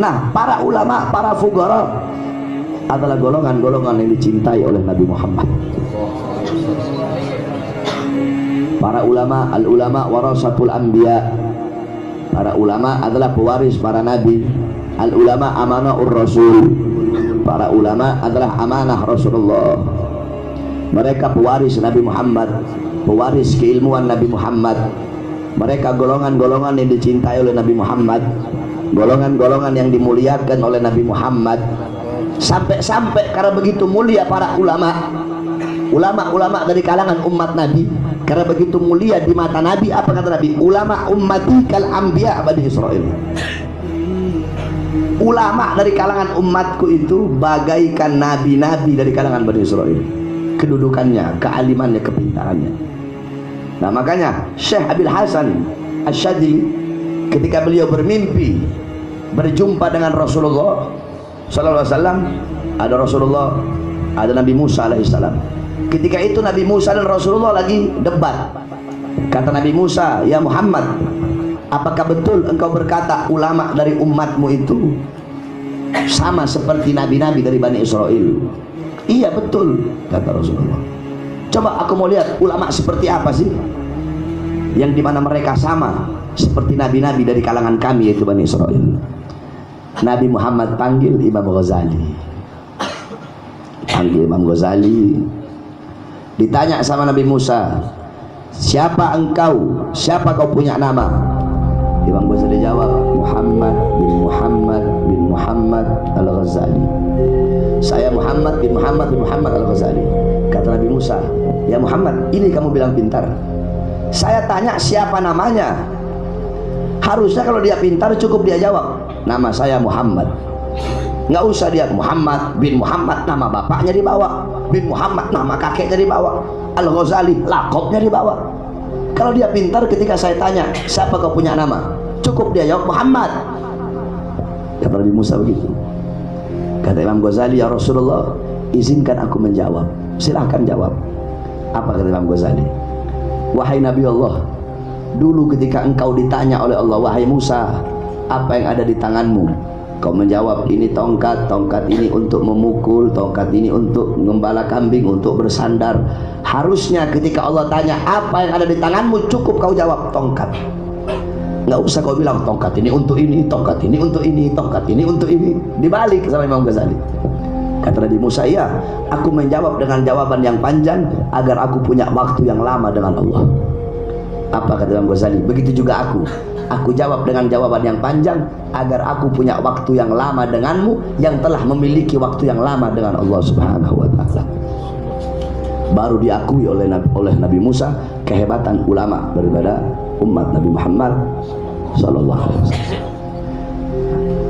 Nah, para ulama, para fugara adalah golongan-golongan yang dicintai oleh Nabi Muhammad. Para ulama, al-ulama warasatul anbiya. Para ulama adalah pewaris para nabi. Al-ulama amanahur rasul. Para ulama adalah amanah Rasulullah. Mereka pewaris Nabi Muhammad, pewaris keilmuan Nabi Muhammad. Mereka golongan-golongan yang dicintai oleh Nabi Muhammad, golongan-golongan yang dimuliakan oleh Nabi Muhammad. Sampai-sampai karena begitu mulia para ulama dari kalangan umat Nabi, karena begitu mulia di mata Nabi, apa kata Nabi? Ulama ummati kal anbiya Bani Israil. Ulama dari kalangan umatku itu bagaikan nabi-nabi dari kalangan Bani Israil. Kedudukannya, kealimannya, kepintarannya. Nah, makanya Syekh Abil Hasan Asyadili ketika beliau bermimpi berjumpa dengan Rasulullah sallallahu alaihi wasallam, ada Rasulullah, ada Nabi Musa alaihissalam. Ketika itu Nabi Musa dan Rasulullah lagi debat. Kata Nabi Musa, "Ya Muhammad, apakah betul engkau berkata ulama dari umatmu itu sama seperti nabi-nabi dari Bani Israel?" "Iya betul," kata Rasulullah. "Coba aku mau lihat ulama seperti apa sih yang dimana mereka sama seperti nabi-nabi dari kalangan kami yaitu Bani Israel." Nabi Muhammad panggil Imam Ghazali. Panggil Imam Ghazali. Ditanya sama Nabi Musa, "Siapa engkau? Siapa kau punya nama?" Imam Ghazali jawab, "Muhammad bin Muhammad Al-Ghazali." "Saya Muhammad bin Muhammad Al-Ghazali." Kata Nabi Musa, "Ya Muhammad, ini kamu bilang pintar. Saya tanya siapa namanya. Harusnya kalau dia pintar cukup dia jawab, nama saya Muhammad. Nggak usah dia Muhammad bin Muhammad, nama bapaknya dibawa, bin Muhammad nama kakeknya dibawa, Al-Ghazali lakopnya dibawa. Kalau dia pintar ketika saya tanya siapa kau punya nama, cukup dia jawab Muhammad." Kata Nabi Musa begitu. Kata Imam Ghazali, "Ya Rasulullah, izinkan aku menjawab." "Silahkan jawab." Apa kata Imam Ghazali? "Wahai Nabi Allah, dulu ketika engkau ditanya oleh Allah, wahai Musa, apa yang ada di tanganmu? Kau menjawab, ini tongkat, tongkat ini untuk memukul, tongkat ini untuk mengembala kambing, untuk bersandar. Harusnya ketika Allah tanya apa yang ada di tanganmu, cukup kau jawab tongkat. Nggak usah kau bilang tongkat ini untuk ini, tongkat ini untuk ini, tongkat ini untuk ini." Dibalik sama Imam Ghazali. Kata Nabi Musa, "Iya, aku menjawab dengan jawaban yang panjang agar aku punya waktu yang lama dengan Allah." Apa kata Imam Ghazali? "Begitu juga aku jawab dengan jawaban yang panjang agar aku punya waktu yang lama denganmu yang telah memiliki waktu yang lama dengan Allah Subhanahu wa ta'ala." Baru diakui oleh Nabi Musa kehebatan ulama daripada umat Nabi Muhammad sallallahu alaihi wasallam.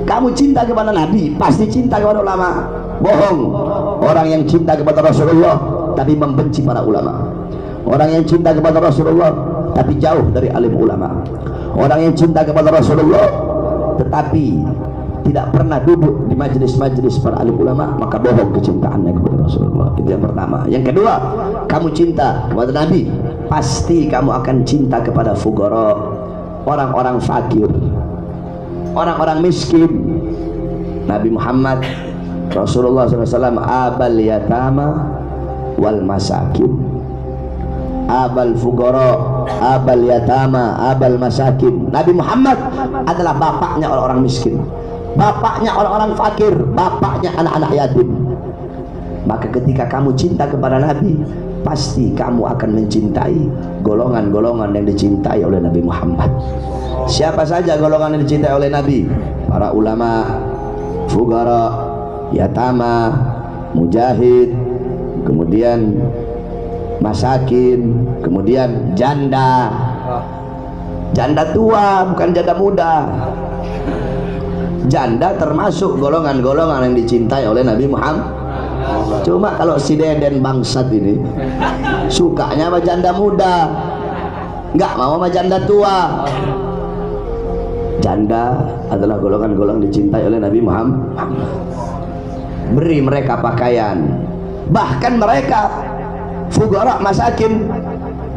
Kamu cinta kepada Nabi, pasti cinta kepada ulama. Bohong orang yang cinta kepada Rasulullah tapi membenci para ulama. Orang yang cinta kepada Rasulullah tapi jauh dari alim ulama. Orang yang cinta kepada Rasulullah tetapi tidak pernah duduk di majelis-majelis para alim ulama, maka bohong kecintaannya kepada Rasulullah. Itu yang pertama. Yang kedua, kamu cinta kepada Nabi, pasti kamu akan cinta kepada fugara, orang-orang fakir, orang-orang miskin. Nabi Muhammad Rasulullah SAW abal yatama wal masakin, abal fugara, abal yatama, abal masakin. Nabi Muhammad adalah bapaknya orang-orang miskin, bapaknya orang-orang fakir, bapaknya anak-anak yatim. Maka ketika kamu cinta kepada Nabi, pasti kamu akan mencintai golongan-golongan yang dicintai oleh Nabi Muhammad. Siapa saja golongan yang dicintai oleh Nabi? Para ulama, fugara, yatama, mujahid, kemudian masakin, kemudian janda. Janda tua, bukan janda muda. Janda termasuk golongan-golongan yang dicintai oleh Nabi Muhammad. Cuma kalau si Deden bangsat ini sukanya sama janda muda, nggak mau sama janda tua. Janda adalah golongan-golongan dicintai oleh Nabi Muhammad. Beri mereka pakaian. Bahkan mereka fugara, masakin,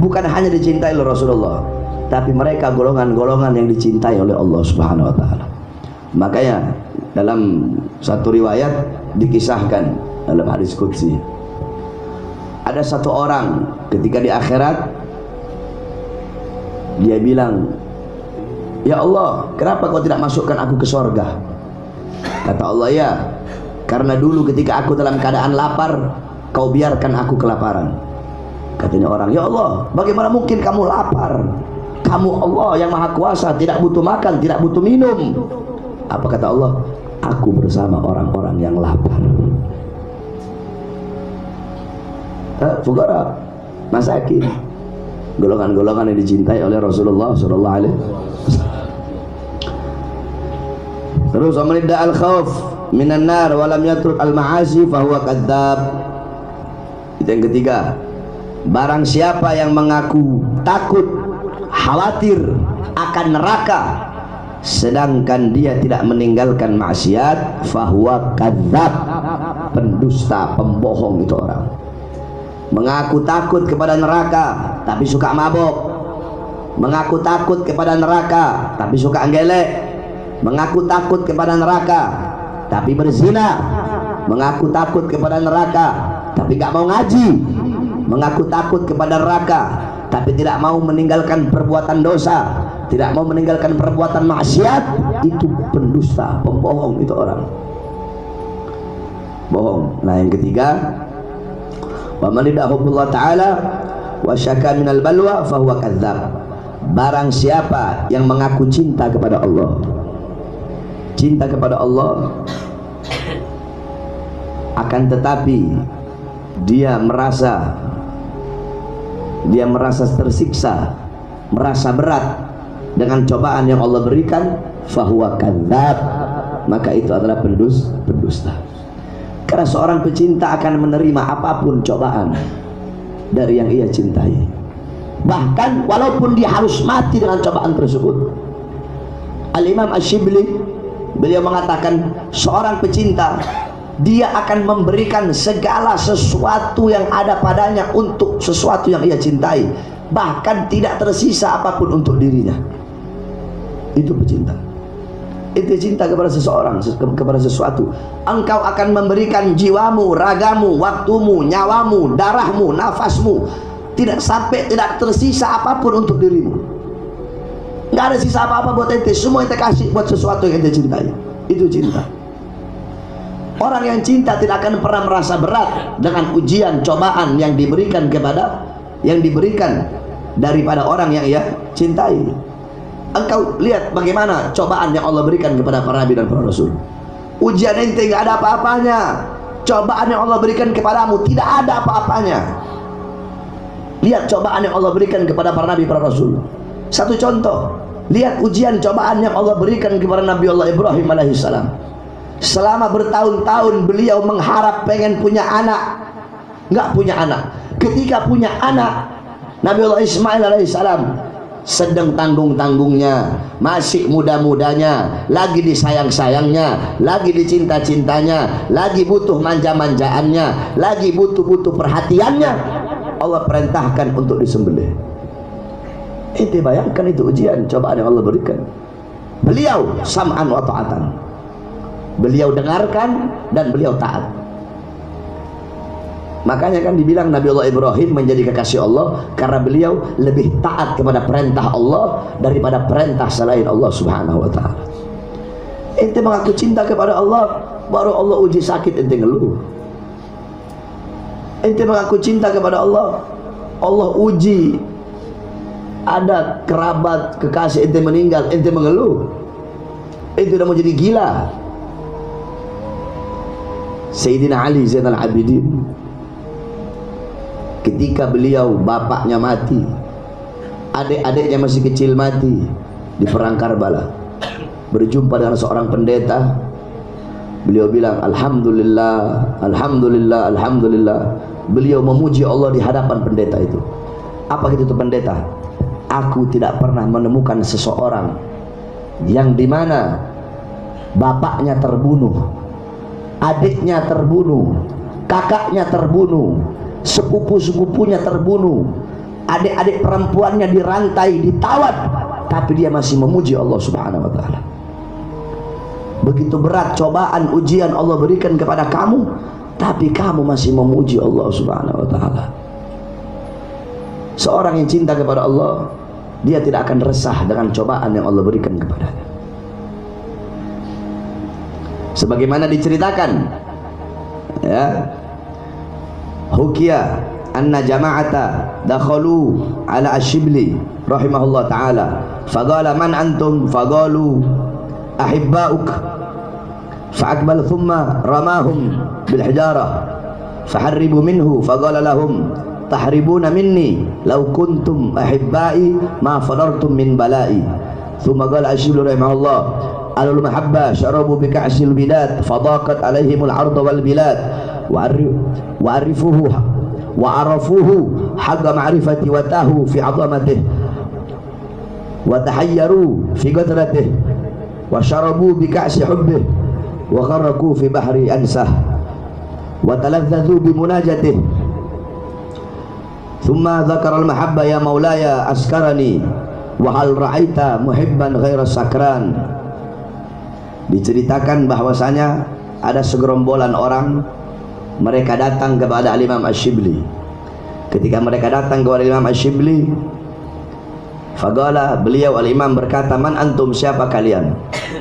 bukan hanya dicintai oleh Rasulullah, tapi mereka golongan-golongan yang dicintai oleh Allah Subhanahu wa ta'ala. Makanya dalam satu riwayat dikisahkan dalam hadis qudsi, ada satu orang ketika di akhirat dia bilang, ya Allah, kenapa kau tidak masukkan aku ke sorga? Kata Allah, ya, karena dulu ketika aku dalam keadaan lapar, kau biarkan aku kelaparan. Katanya orang, ya Allah, bagaimana mungkin kamu lapar? Kamu Allah yang maha kuasa, tidak butuh makan, tidak butuh minum. Apa kata Allah? Aku bersama orang-orang yang lapar. Fukara, masakin, golongan-golongan yang dicintai oleh Rasulullah sallallahu alaihi wasallam. Terus amanidda al-khauf minan nar wa lam yatruk al-ma'asi fa huwa kadzdzab. Itu yang ketiga. Barang siapa yang mengaku takut, khawatir akan neraka, sedangkan dia tidak meninggalkan maksiat, fahuwa kadzdzab, pendusta, pembohong itu orang. Mengaku takut kepada neraka tapi suka mabok, mengaku takut kepada neraka tapi suka gelek, mengaku takut kepada neraka tapi berzina, mengaku takut kepada neraka tapi gak mau ngaji, mengaku takut kepada neraka tapi tidak mau meninggalkan perbuatan dosa, tidak mau meninggalkan perbuatan maksiat, itu pendusta, pembohong itu orang. Bohong. Nah, yang ketiga, wa man yad'ullaha ta'ala wa syaka minal balwa fa huwa kadzdzab. Barang siapa yang mengaku cinta kepada Allah, cinta kepada Allah, akan tetapi dia merasa tersiksa, merasa berat dengan cobaan yang Allah berikan, fahuwa kadzdzab, maka itu adalah pendusta. Karena seorang pecinta akan menerima apapun cobaan dari yang ia cintai, bahkan walaupun dia harus mati dengan cobaan tersebut. Al-Imam Asy-Syibli beliau mengatakan, seorang pecinta dia akan memberikan segala sesuatu yang ada padanya untuk sesuatu yang ia cintai, bahkan tidak tersisa apapun untuk dirinya. Itu pecinta. Itu cinta kepada seseorang, kepada sesuatu. Engkau akan memberikan jiwamu, ragamu, waktumu, nyawamu, darahmu, nafasmu, tidak sampai tidak tersisa apapun untuk dirimu. Nggak ada sisa apa-apa buat ente, semua ente kasih buat sesuatu yang ente cintai. Itu cinta. Orang yang cinta tidak akan pernah merasa berat dengan ujian, cobaan yang diberikan daripada orang yang ia cintai. Engkau lihat bagaimana cobaan yang Allah berikan kepada para nabi dan para rasul. Ujian ente nggak ada apa-apanya, cobaan yang Allah berikan kepadamu tidak ada apa-apanya. Lihat cobaan yang Allah berikan kepada para nabi, para rasul. Satu contoh, lihat ujian cobaan yang Allah berikan kepada Nabi Allah Ibrahim alaihissalam. Selama bertahun-tahun beliau mengharap pengen punya anak, nggak punya anak. Ketika punya anak, Nabi Allah Ismail alaihissalam sedang tanggung-tanggungnya, masih muda-mudanya, lagi disayang-sayangnya, lagi dicinta-cintanya, lagi butuh manja-manjaannya, lagi butuh perhatiannya. Allah perintahkan untuk disembelih. Ente bayangkan itu ujian, cobaan yang Allah berikan. Beliau sam'an wa ta'atan, beliau dengarkan dan beliau taat. Makanya kan dibilang Nabi Allah Ibrahim menjadi kekasih Allah karena beliau lebih taat kepada perintah Allah daripada perintah selain Allah subhanahu wa ta'ala. Ente mengaku cinta kepada Allah, baru Allah uji sakit ente ngeluh. Ente mengaku cinta kepada Allah, Allah uji ada kerabat kekasih ente meninggal, ente mengeluh. Ente udah mau jadi gila. Sayyidina Ali Zainal Abidin, ketika beliau bapaknya mati, adik-adiknya masih kecil mati di perang Karbala, berjumpa dengan seorang pendeta, beliau bilang alhamdulillah, alhamdulillah, alhamdulillah. Beliau memuji Allah di hadapan pendeta itu. Apa itu pendeta? Aku tidak pernah menemukan seseorang yang dimana bapaknya terbunuh, adiknya terbunuh, kakaknya terbunuh, sepupu-sepupunya terbunuh, adik-adik perempuannya dirantai, ditawat, tapi dia masih memuji Allah subhanahu wa ta'ala. begitu berat cobaan ujian Allah berikan kepada kamu, tapi kamu masih memuji Allah Subhanahu wa taala. Seorang yang cinta kepada Allah, dia tidak akan resah dengan cobaan yang Allah berikan kepadanya. Sebagaimana diceritakan, ya, hukia anna jama'ata dakhalu ala Ash-Shibli rahimahullah ta'ala faqala man antum faqalu ahibba'uk fa'akbal thumma ramahum bil hijarah faharribu minhu faqala lahum tahribuna minni law kuntum ahibba'i ma fadartum min bala'i thumma qala Ash-Shibli rahimahullah alul mahabba syarabu bi ka'sil bilad fadaqat alaihimul arda wal bilad wa'arifuhu wa'arafuhu haqqa ma'rifati wa tahu fi 'azamatih wa tahayyaru fi qadratih wa syarabu bi ka'si hubbih wa kharraku fi bahri ansah wa taladzadhu bi munajatih thumma dzakara al mahabba ya maulaya askarani wa hal ra'aita muhibban ghaira sakran. Diceritakan bahwasanya ada segerombolan orang, mereka datang kepada Al-Imam Ash-Shibli. Ketika mereka datang kepada Imam Ash-Shibli, faqala, beliau Al-Imam berkata, man antum, siapa kalian?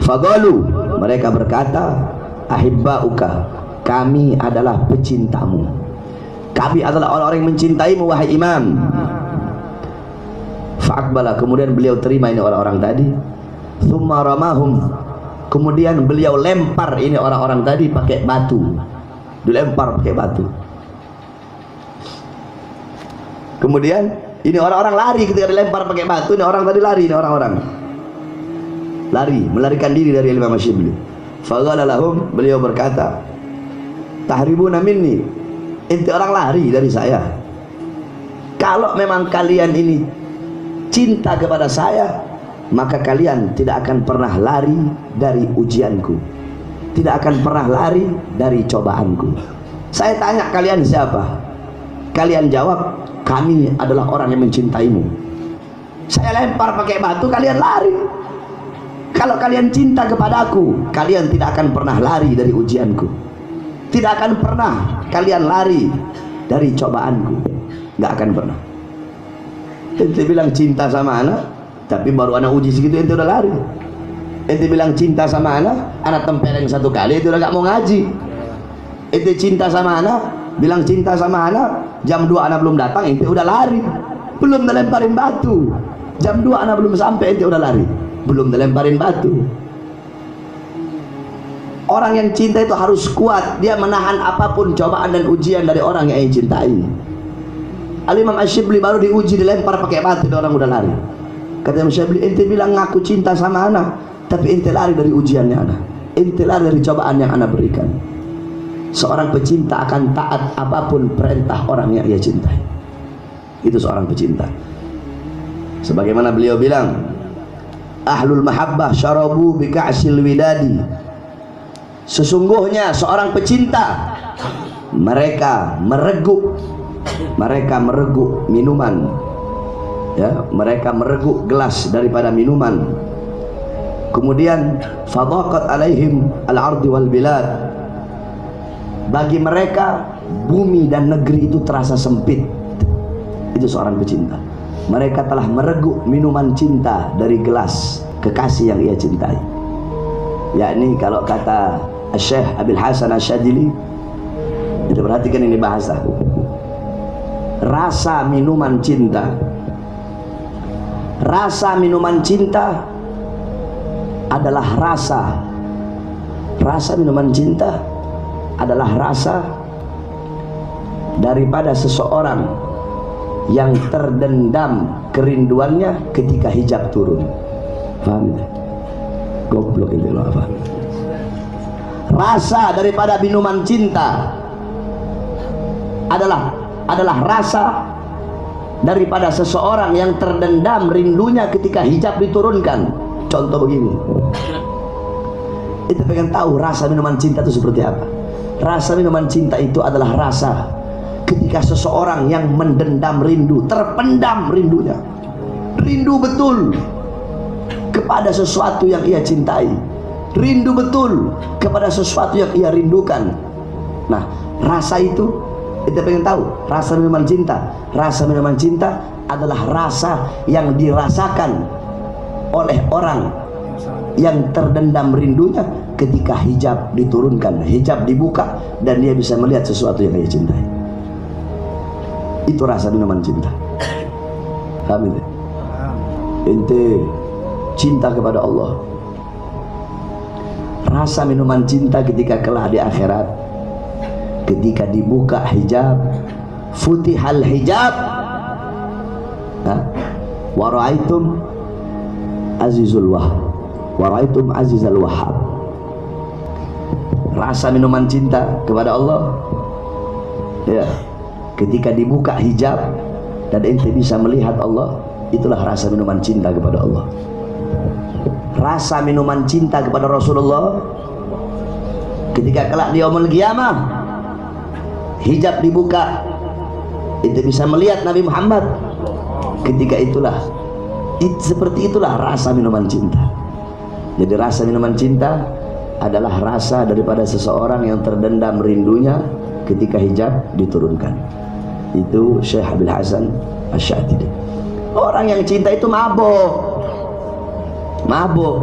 Faqalu, mereka berkata, ahibba'uka, kami adalah pecintamu, kami adalah orang-orang yang mencintaimu wahai Imam. Fa'akbala, kemudian beliau terima ini orang-orang tadi. Thumma ramahum, kemudian beliau lempar ini orang-orang tadi pakai batu, dilempar pakai batu. Kemudian ini orang-orang lari ketika dilempar pakai batu. Ini orang tadi lari, ini orang-orang lari, melarikan diri dari Imam Ash-Shibli. Faqala lahum, beliau berkata, tahribuna minni, inti orang lari dari saya. Kalau memang kalian ini cinta kepada saya, maka kalian tidak akan pernah lari dari ujianku, tidak akan pernah lari dari cobaanku. Saya tanya kalian siapa? Kalian jawab, kami adalah orang yang mencintaimu. Saya lempar pakai batu, kalian lari. Kalau kalian cinta kepadaku, kalian tidak akan pernah lari dari ujianku, tidak akan pernah kalian lari dari cobaanku, nggak akan pernah. Ente bilang cinta sama anak, tapi baru anak uji segitu ente udah lari. Ente bilang cinta sama anak tempeleng satu kali, ente udah gak mau ngaji. Ente cinta sama anak, bilang cinta sama anak, jam 2 anak belum datang, ente udah lari. Belum dilemparin batu, jam 2 anak belum sampai, ente udah lari. Belum dilemparin batu. Orang yang cinta itu harus kuat, dia menahan apapun cobaan dan ujian dari orang yang ia cintai. Al-Imam Ash-Shibli baru diuji, dilempar pakai batu, orang udah lari. Kata Imam Ash-Shibli, ente bilang ngaku cinta sama anak, tapi ente lari dari ujiannya anak, ente lari dari cobaan yang anak berikan. Seorang pecinta akan taat apapun perintah orang yang ia cintai. Itu seorang pecinta. Sebagaimana beliau bilang, ahlul mahabbah syarabu bi ka'sil widadi, sesungguhnya seorang pecinta, mereka mereguk minuman, ya, mereka mereguk gelas daripada minuman. Kemudian fadaqat alaihim al-ardi wal bilad, bagi mereka bumi dan negeri itu terasa sempit. Itu seorang pecinta. Mereka telah mereguk minuman cinta dari gelas kekasih yang ia cintai. Yakni kalau kata Syekh Abil Hasan Asy-Syadzili, kita perhatikan ini bahasa, rasa minuman cinta. Rasa minuman cinta adalah rasa minuman cinta adalah rasa daripada seseorang yang terdendam kerinduannya ketika hijab turun. Paham ya? Goblok itu loh apa? Rasa daripada minuman cinta adalah rasa daripada seseorang yang terdendam rindunya ketika hijab diturunkan. Contoh begini, kita pengen tahu rasa minuman cinta itu seperti apa. Rasa minuman cinta itu adalah rasa ketika seseorang yang mendendam rindu, terpendam rindunya, rindu betul kepada sesuatu yang ia cintai, rindu betul kepada sesuatu yang ia rindukan. Nah, rasa itu kita pengen tahu, rasa minuman cinta. Rasa minuman cinta adalah rasa yang dirasakan oleh orang yang terdendam rindunya ketika hijab diturunkan, hijab dibuka, dan dia bisa melihat sesuatu yang dia cintai. Itu rasa minuman cinta. Paham itu? Ente cinta kepada Allah. Rasa minuman cinta ketika kelak di akhirat, ketika dibuka hijab, futihal hijab, wa ra'aitum azizul wahab, wa ra'aitum azizal wahab. Rasa minuman cinta kepada Allah, ya, ketika dibuka hijab dan ente bisa melihat Allah, itulah rasa minuman cinta kepada Allah. Rasa minuman cinta kepada Rasulullah ketika kelak di yaumul qiyamah, hijab dibuka, ente bisa melihat Nabi Muhammad. Ketika itulah, seperti itulah rasa minuman cinta. Jadi rasa minuman cinta adalah rasa daripada seseorang yang terendam rindunya ketika hijab diturunkan. Itu Syekh Abil Hasan Asy-Syadzili. Orang yang cinta itu mabuk,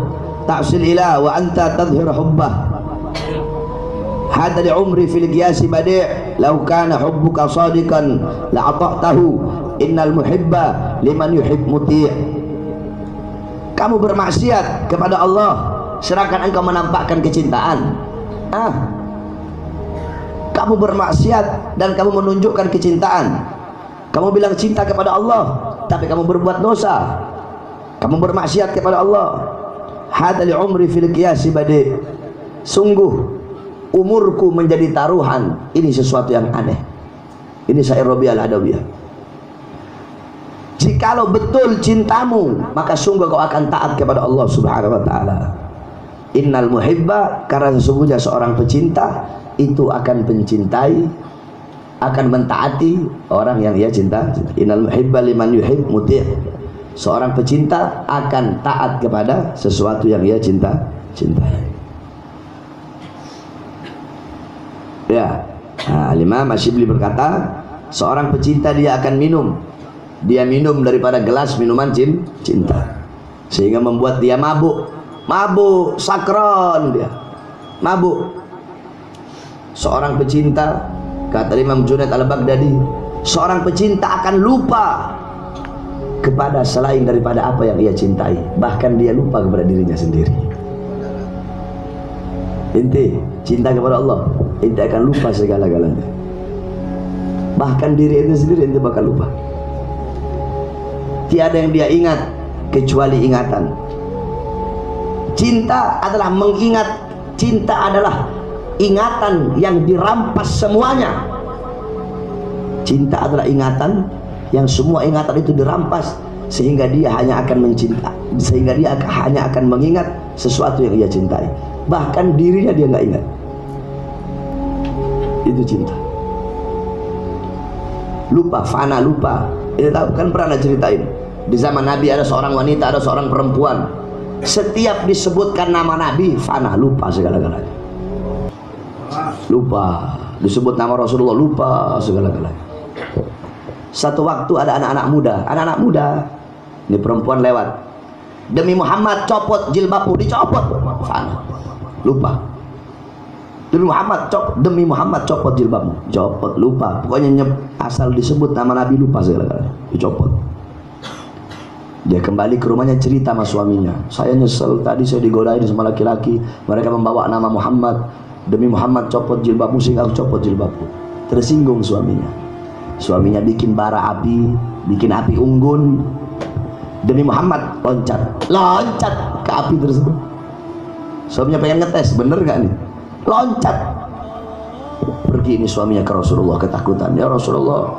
ta'sil ilah wa anta tadhhir hubbah. Hada li umri fil qiyasi badi' law kana hubbuka sadiqan la'ata'tahu innal muhibba liman yuhib muti'. Kamu bermaksiat kepada Allah sedangkan engkau menampakkan kecintaan. Kamu bermaksiat dan kamu menunjukkan kecintaan. Kamu bilang cinta kepada Allah tapi kamu berbuat dosa, kamu bermaksiat kepada Allah. Hada li umri fil qiyasi badi'. Sungguh umurku menjadi taruhan. Ini sesuatu yang aneh. Ini syair Rabi' al-Adawiyah. Jikalau betul cintamu, maka sungguh kau akan taat kepada Allah Subhanahu wa ta'ala. Innal muhibba, karena sesungguhnya seorang pecinta itu akan mencintai, akan mentaati orang yang ia cinta. Innal muhibba liman yuhib muti'. Seorang pecinta akan taat kepada sesuatu yang ia cintai. Ya, Imam Asy-Syadzili berkata, seorang pecinta dia akan minum. Dia minum daripada gelas minuman cinta, sehingga membuat dia mabuk, sakron, dia mabuk. Seorang pecinta, kata Imam Junaid al-Baghdadi, seorang pecinta akan lupa kepada selain daripada apa yang ia cintai, bahkan dia lupa kepada dirinya sendiri. Ente cinta kepada Allah, ente akan lupa segala-galanya, bahkan diri ente sendiri ente bakal lupa. Tiada yang dia ingat kecuali ingatan. Cinta adalah mengingat, cinta adalah ingatan yang dirampas semuanya. Cinta adalah ingatan yang semua ingatan itu dirampas, sehingga dia hanya akan mencinta, sehingga dia hanya akan mengingat sesuatu yang ia cintai, bahkan dirinya dia nggak ingat. Itu cinta. Lupa, fana, lupa. Ini tahu kan, pernah ceritain di zaman Nabi ada seorang wanita, ada seorang perempuan. Setiap disebutkan nama Nabi, fana, lupa segala-galanya. Lupa, disebut nama Rasulullah, lupa segala-galanya. Satu waktu ada anak-anak muda, ini perempuan lewat, demi Muhammad copot jilbabmu, dicopot, fana, lupa. Demi Muhammad copot jilbabmu, copot, lupa. Pokoknya asal disebut nama Nabi lupa segala-galanya, dicopot. Dia kembali ke rumahnya, cerita sama suaminya, saya nyesel tadi saya digodain sama laki-laki, mereka membawa nama Muhammad, demi Muhammad copot jilbabmu, sehingga aku copot jilbabmu. Tersinggung suaminya. Suaminya bikin bara api, bikin api unggun, demi Muhammad loncat ke api tersebut. Suaminya pengen ngetes, bener gak nih? Loncat. Pergi ini suaminya ke Rasulullah, ketakutan, ya Rasulullah,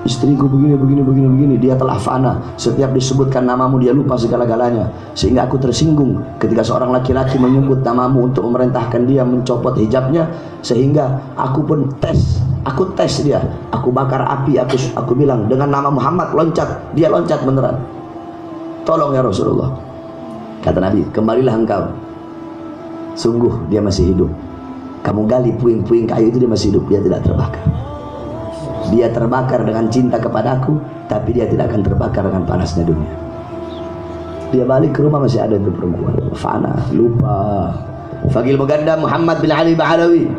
istriku begini, dia telah fana, setiap disebutkan namamu dia lupa segala-galanya, sehingga aku tersinggung ketika seorang laki-laki menyebut namamu untuk memerintahkan dia mencopot hijabnya, sehingga aku pun tes dia, aku bakar api, aku bilang dengan nama Muhammad loncat, dia loncat beneran. Tolong ya Rasulullah. Kata Nabi, kembalilah engkau Sungguh dia masih hidup. Kamu gali puing-puing kayu itu, dia masih hidup, dia tidak terbakar. Dia terbakar dengan cinta kepadaku, tapi dia tidak akan terbakar dengan panasnya dunia. Dia balik ke rumah masih ada itu perempuan. Fana, lupa. Faqih Muqaddam Muhammad bin Ali Ba'alawi,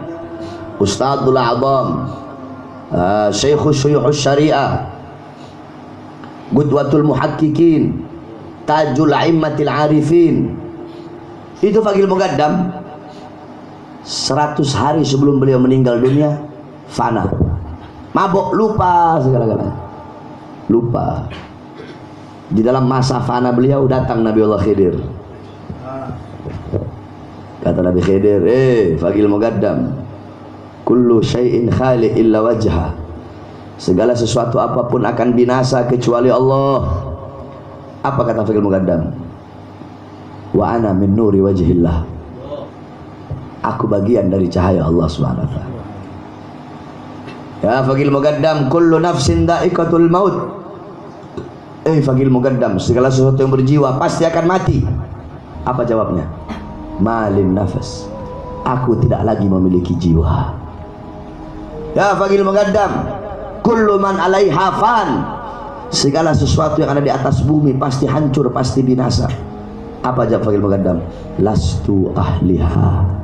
Ustadzul A'zam, Syekhus Syuyuhus Syariah, Qudwatul Muhaqqiqin, Tajul A'immatil Arifin. Itu Faqih Muqaddam 100 hari sebelum beliau meninggal dunia, fana, mabok, lupa segala-galanya, lupa. Di dalam masa fana beliau datang Nabiullah Khidir. Kata Nabi Khidir, Faqih Muqaddam, kullu syai'in khali illa wajha. Segala sesuatu apapun akan binasa kecuali Allah. Apa kata Faqih Muqaddam? Wa ana min nuri wajhillah. Aku bagian dari cahaya Allah Subhanahu wa ta'ala. Ya Faqih Muqaddam, kullu nafsin dha'iqatul maut. Faqih Muqaddam, segala sesuatu yang berjiwa pasti akan mati. Apa jawabnya? Malin nafas. Aku tidak lagi memiliki jiwa. Ya Faqih Muqaddam, kullu man 'alaiha fan. Segala sesuatu yang ada di atas bumi pasti hancur, pasti binasa. Apa jawab Faqih Muqaddam? Lastu ahliha.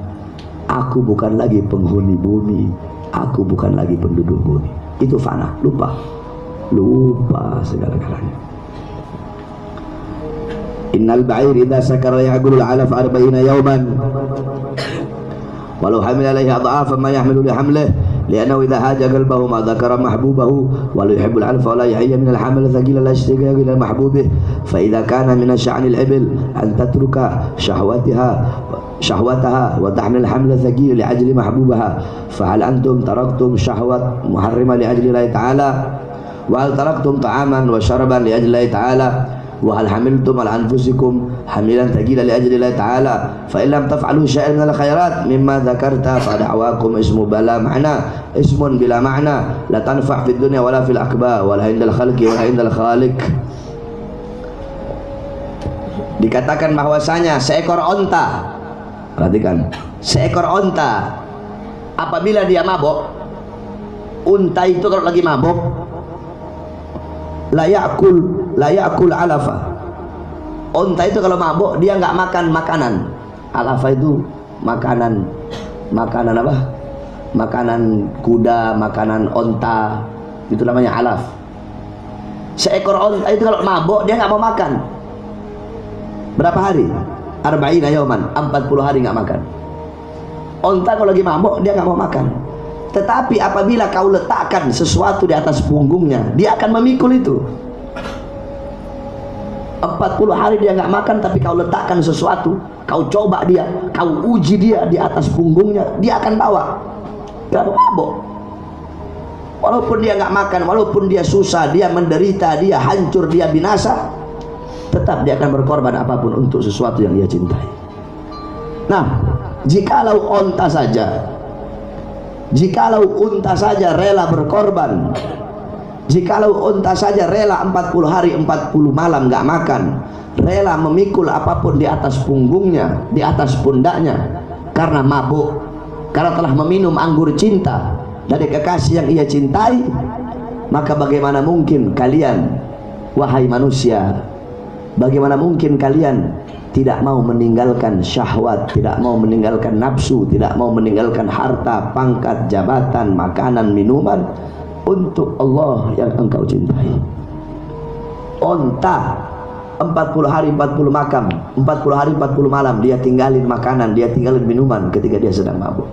Aku bukan lagi penghuni bumi, aku bukan lagi penduduk bumi. Itu fana, lupa, lupa segala-galanya. Innal ba'ir idza sakara ya'qulu al-'alaf 40 yawman walau hamila alaihi adhafa ma yahmilu li hamlihi li'annahu idza haja qalbahu ma dzakara mahbubahu wa la yuhibbul 'alfa wa la yahya min al-hamal thaqila la yashtaqa ila mahbubihi fa idza kana min sya'nil ibil an tatruka syahwataha wa tahmil hamla thaqila li ajli mahbubaha fa hal antum taraktum syahwat muharrima li ajli Allah ta'ala wa hal taraktum ta'aman wa syaraban li ajli Allah ta'ala wa hal hamiltum ala anfusikum hamilan thaqila li ajli Allah ta'ala fa illam taf'alu syai'an min al-khairat mimma dzakarta fa da'wakum ismu bala ma'na ismun bila ma'na la tanfa' fid dunya wala fil akba wala indal khalqi wala indal khaliq. Dikatakan bahwasanya seekor onta, perhatikan, seekor onta apabila dia mabok, unta itu kalau lagi mabok la ya'kul alafa. Unta itu kalau mabok dia nggak makan makanan. Alafa itu makanan apa? Makanan kuda, makanan onta, itu namanya alaf. Seekor onta itu kalau mabok dia nggak mau makan. Berapa hari? 40 yauman, 40 hari nggak makan. Onta kalau lagi mabok dia nggak mau makan. Tetapi apabila kau letakkan sesuatu di atas punggungnya, dia akan memikul itu. 40 hari dia nggak makan, tapi kau letakkan sesuatu, kau coba dia, kau uji dia di atas punggungnya, dia akan bawa. Kenapa mabok? Walaupun dia nggak makan, walaupun dia susah, dia menderita, dia hancur, dia binasa, tetap dia akan berkorban apapun untuk sesuatu yang dia cintai. Nah, jikalau onta saja rela berkorban, jikalau unta saja rela 40 hari 40 malam nggak makan, rela memikul apapun di atas punggungnya, di atas pundaknya, karena mabuk, karena telah meminum anggur cinta dari kekasih yang ia cintai, maka bagaimana mungkin kalian, wahai manusia, bagaimana mungkin kalian tidak mau meninggalkan syahwat, tidak mau meninggalkan nafsu, tidak mau meninggalkan harta, pangkat, jabatan, makanan, minuman untuk Allah yang engkau cintai. Onta 40 hari 40 malam, 40 hari 40 malam dia tinggalin makanan, dia tinggalin minuman ketika dia sedang mabuk.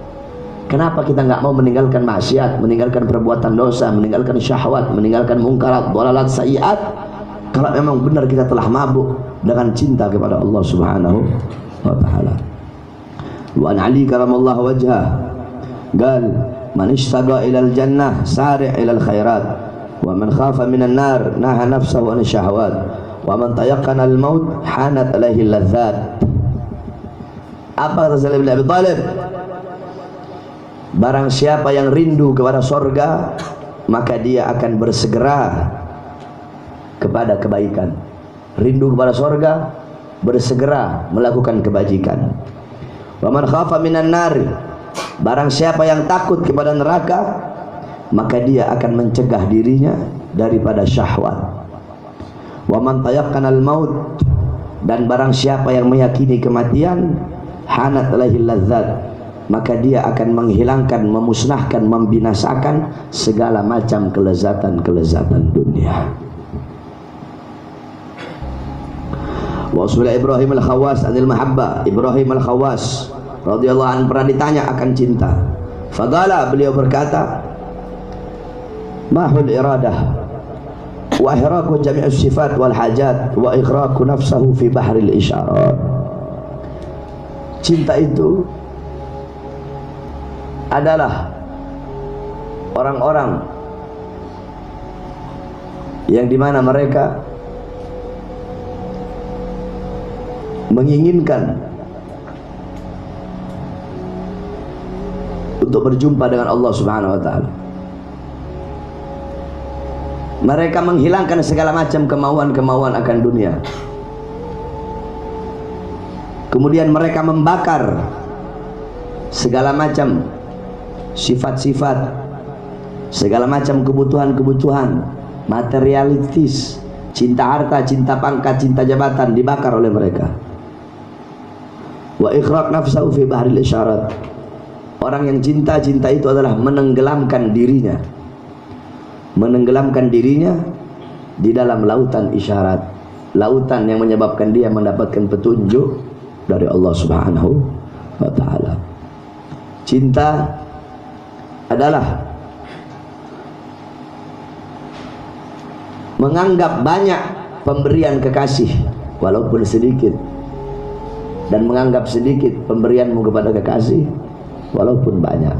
Kenapa kita nggak mau meninggalkan maksiat, meninggalkan perbuatan dosa, meninggalkan syahwat, meninggalkan mungkarat, dhalalat, sayiat, kalau memang benar kita telah mabuk dengan cinta kepada Allah Subhanahu wa ta'ala. Wa an Ali karamallahu wajhah qal man ishtaqa ila al-jannah sari' ila al-khairat wa man khafa min an-nar naha nafsahu an syahawat wa man tayaqqana al-maut hanat alaihi al-ladzat. Apa kata Salim bin Abi Thalib? Barang siapa yang rindu kepada sorga, maka dia akan bersegera kepada kebaikan. Rindu kepada sorga, bersegera melakukan kebajikan. Wa man khafa minan nar, barang siapa yang takut kepada neraka, maka dia akan mencegah dirinya daripada syahwat. Wa man tayaqqanal maut, dan barang siapa yang meyakini kematian, hanat lahil ladzat, maka dia akan menghilangkan, memusnahkan, membinasakan segala macam kelezatan-kelezatan dunia. Wa usula Ibrahim al-Khawas anil mahabbah. Ibrahim al-Khawas radhiyallahu anhu pernah ditanya akan cinta. Faqala, beliau berkata, mahul iradah wa ihraku jami'us sifat wal hajat wa ighraku nafsahu fi bahril isyarat. Cinta itu adalah orang-orang yang dimana mereka menginginkan untuk berjumpa dengan Allah Subhanahu wa ta'ala. Mereka menghilangkan segala macam kemauan-kemauan akan dunia. Kemudian mereka membakar segala macam sifat-sifat, segala macam kebutuhan-kebutuhan materialistis, cinta harta, cinta pangkat, cinta jabatan dibakar oleh mereka. Wa ikhraq nafsahu fi bahril isyarat. Orang yang cinta itu adalah menenggelamkan dirinya, menenggelamkan dirinya di dalam lautan isyarat, lautan yang menyebabkan dia mendapatkan petunjuk dari Allah Subhanahu wa ta'ala. Cinta adalah menganggap banyak pemberian kekasih walaupun sedikit, dan menganggap sedikit pemberianmu kepada kekasih walaupun banyak.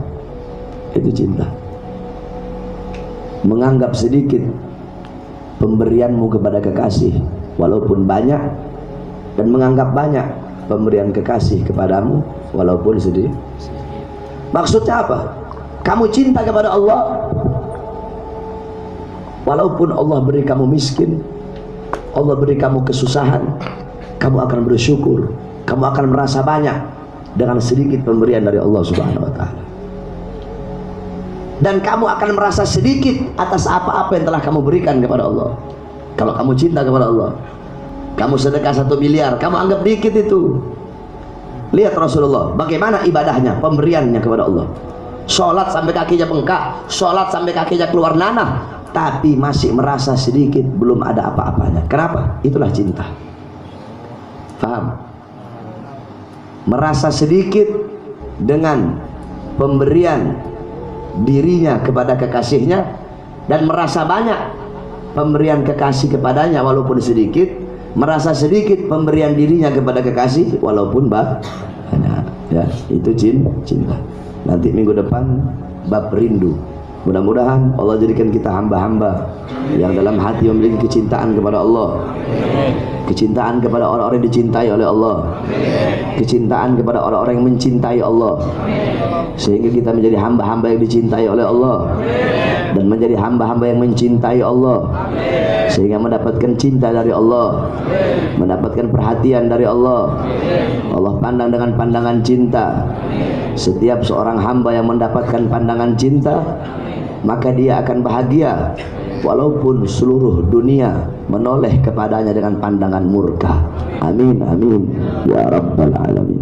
Itu cinta. Menganggap sedikit pemberianmu kepada kekasih walaupun banyak, dan menganggap banyak pemberian kekasih kepadamu walaupun sedikit. Maksudnya apa? Kamu cinta kepada Allah, walaupun Allah beri kamu miskin, Allah beri kamu kesusahan, kamu akan bersyukur, kamu akan merasa banyak dengan sedikit pemberian dari Allah Subhanahu wa ta'ala. Dan kamu akan merasa sedikit atas apa-apa yang telah kamu berikan kepada Allah. Kalau kamu cinta kepada Allah, kamu sedekah 1 miliar, kamu anggap dikit itu. Lihat Rasulullah bagaimana ibadahnya, pemberiannya kepada Allah. Sholat sampai kakinya bengkak, sholat sampai kakinya keluar nanah, tapi masih merasa sedikit, belum ada apa-apanya. Kenapa? Itulah cinta. Faham? Merasa sedikit dengan pemberian dirinya kepada kekasihnya, dan merasa banyak pemberian kekasih kepadanya walaupun sedikit, merasa sedikit pemberian dirinya kepada kekasih walaupun banyak. Ya, itu cinta. Nanti minggu depan bab rindu. Mudah-mudahan Allah jadikan kita hamba-hamba yang dalam hati memiliki kecintaan kepada Allah, kecintaan kepada orang-orang yang dicintai oleh Allah, kecintaan kepada orang-orang yang mencintai Allah, sehingga kita menjadi hamba-hamba yang dicintai oleh Allah, dan menjadi hamba-hamba yang mencintai Allah, sehingga mendapatkan cinta dari Allah, mendapatkan perhatian dari Allah. Allah pandang dengan pandangan cinta. Setiap seorang hamba yang mendapatkan pandangan cinta, maka dia akan bahagia walaupun seluruh dunia menoleh kepadanya dengan pandangan murka. Amin amin ya rabbal alamin.